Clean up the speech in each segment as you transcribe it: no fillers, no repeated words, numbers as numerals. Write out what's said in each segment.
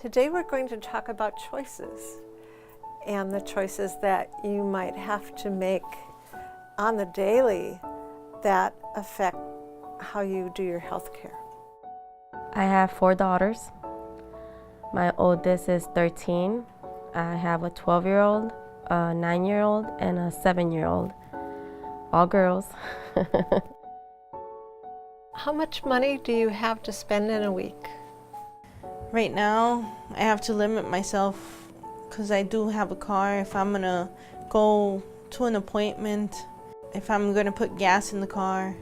Today we're going to talk about choices and the choices that you might have to make on the daily that affect how you do your health care. I have 4 daughters. My oldest is 13. I have a 12-year-old, a 9-year-old, and a 7-year-old. All girls. How much money do you have to spend in a week? Right now, I have to limit myself because I do have a car. If I'm gonna go to an appointment, if I'm gonna put gas in the car,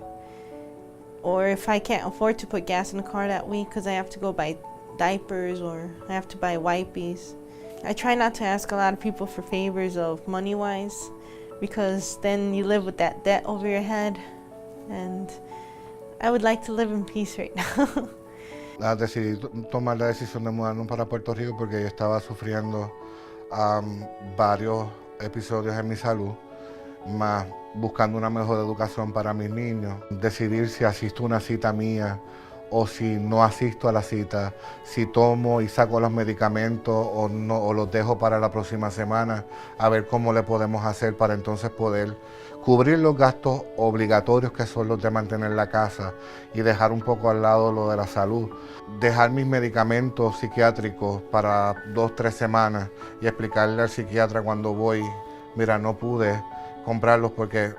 or if I can't afford to put gas in the car that week because I have to go buy diapers or I have to buy wipes. I try not to ask a lot of people for favors of money-wise because then you live with that debt over your head, and I would like to live in peace right now. Decidí tomar la decisión de mudarnos para Puerto Rico porque yo estaba sufriendo varios episodios en mi salud, más buscando una mejor educación para mis niños. Decidir si asisto a una cita mía o si no asisto a la cita, si tomo y saco los medicamentos o no, o los dejo para la próxima semana, a ver cómo le podemos hacer para entonces poder cubrir los gastos obligatorios que son los de mantener la casa y dejar un poco al lado lo de la salud. Dejar mis medicamentos psiquiátricos para 2-3 semanas y explicarle al psiquiatra cuando voy, mira, no pude comprarlos porque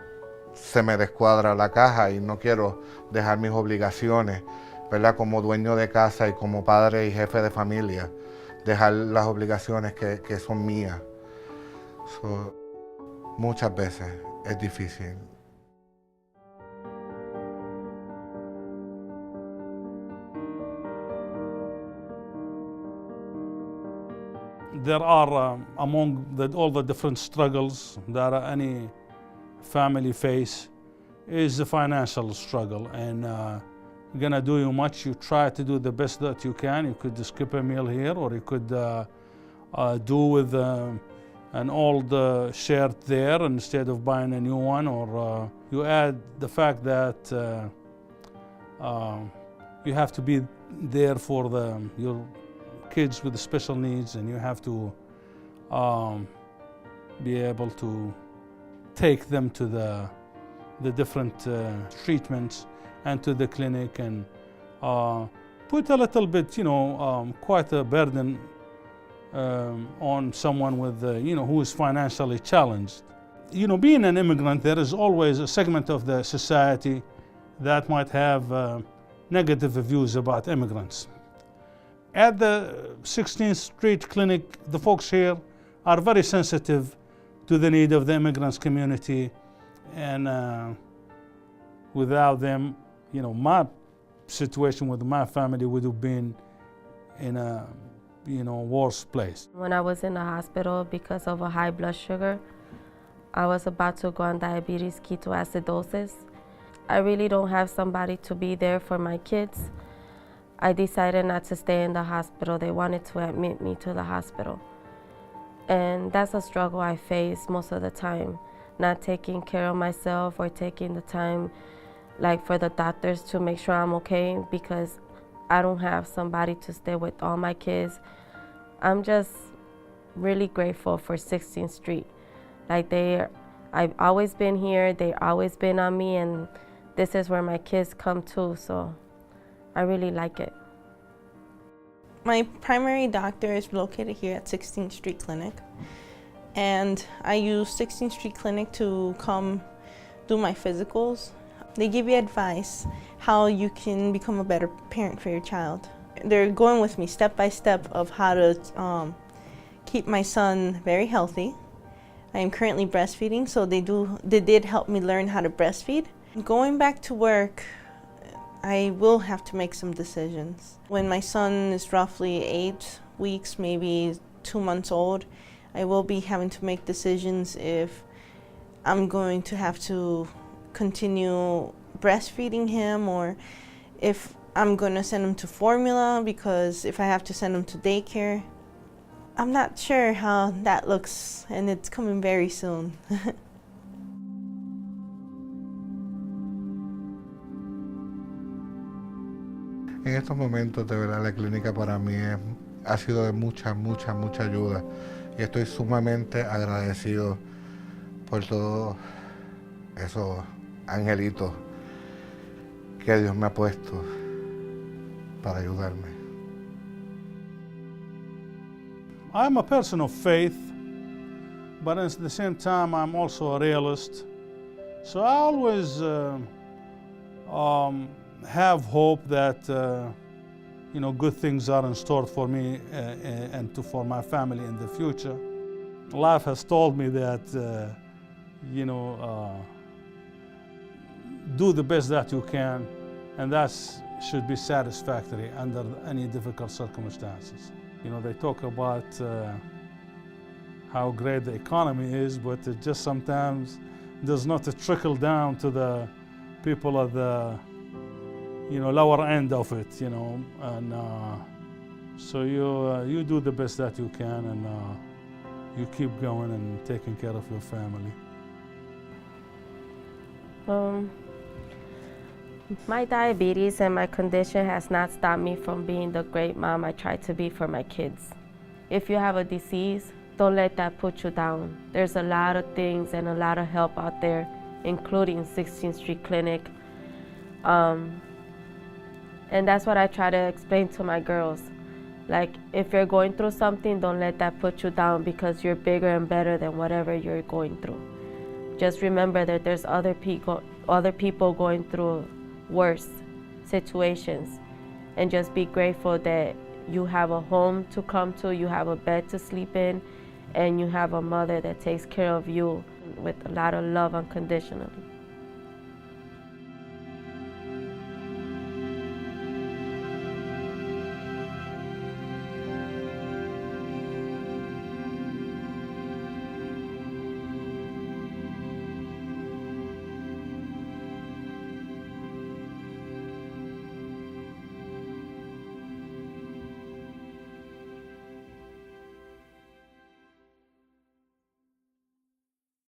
se me descuadra la caja y no quiero dejar mis obligaciones, ¿verdad? Como dueño de casa y como padre y jefe de familia, dejar las obligaciones que son mías. Muchas veces es difícil. There are, among all the different struggles that any family face, is the financial struggle. And gonna do you much, you try to do the best that you can. You could skip a meal here, or you could do with an old shirt there instead of buying a new one, or you add the fact that you have to be there for your kids with special needs, and you have to be able to take them to the different treatments and to the clinic, and put a little bit, quite a burden on someone with, who is financially challenged. Being an immigrant, there is always a segment of the society that might have negative views about immigrants. At the 16th Street Clinic, the folks here are very sensitive to the need of the immigrants community, and without them, my situation with my family would have been in a worse place. When I was in the hospital because of a high blood sugar, I was about to go on diabetes ketoacidosis. I really don't have somebody to be there for my kids. I decided not to stay in the hospital. They wanted to admit me to the hospital. And that's a struggle I face most of the time, not taking care of myself or taking the time for the doctors to make sure I'm okay, because I don't have somebody to stay with all my kids. I'm just really grateful for 16th Street. I've always been here, they've always been on me, and this is where my kids come to, so I really like it. My primary doctor is located here at 16th Street Clinic, and I use 16th Street Clinic to come do my physicals. They give you advice how you can become a better parent for your child. They're going with me step by step of how to keep my son very healthy. I am currently breastfeeding, so they did help me learn how to breastfeed. Going back to work, I will have to make some decisions. When my son is roughly 8 weeks, maybe 2 months old, I will be having to make decisions if I'm going to have to continue breastfeeding him, or if I'm going to send him to formula, because if I have to send him to daycare, I'm not sure how that looks, and it's coming very soon. En estos momentos, de verdad, la clínica para mí es ha sido de mucha, mucha, mucha ayuda. Y estoy sumamente agradecido por todos esos angelitos que Dios me ha puesto para ayudarme. I'm a person of faith, but at the same time, I'm also a realist. So I always have hope that good things are in store for me and for my family in the future. Life has told me that do the best that you can, and that should be satisfactory under any difficult circumstances. They talk about how great the economy is, but it just sometimes does not trickle down to the people at the lower end of it, and so you do the best that you can, and you keep going and taking care of your family. My diabetes and my condition has not stopped me from being the great mom I try to be for my kids. If you have a disease, don't let that put you down. There's a lot of things and a lot of help out there, including 16th Street Clinic. And that's what I try to explain to my girls. Like, if you're going through something, don't let that put you down, because you're bigger and better than whatever you're going through. Just remember that there's other people going through worse situations, and just be grateful that you have a home to come to, you have a bed to sleep in, and you have a mother that takes care of you with a lot of love unconditionally.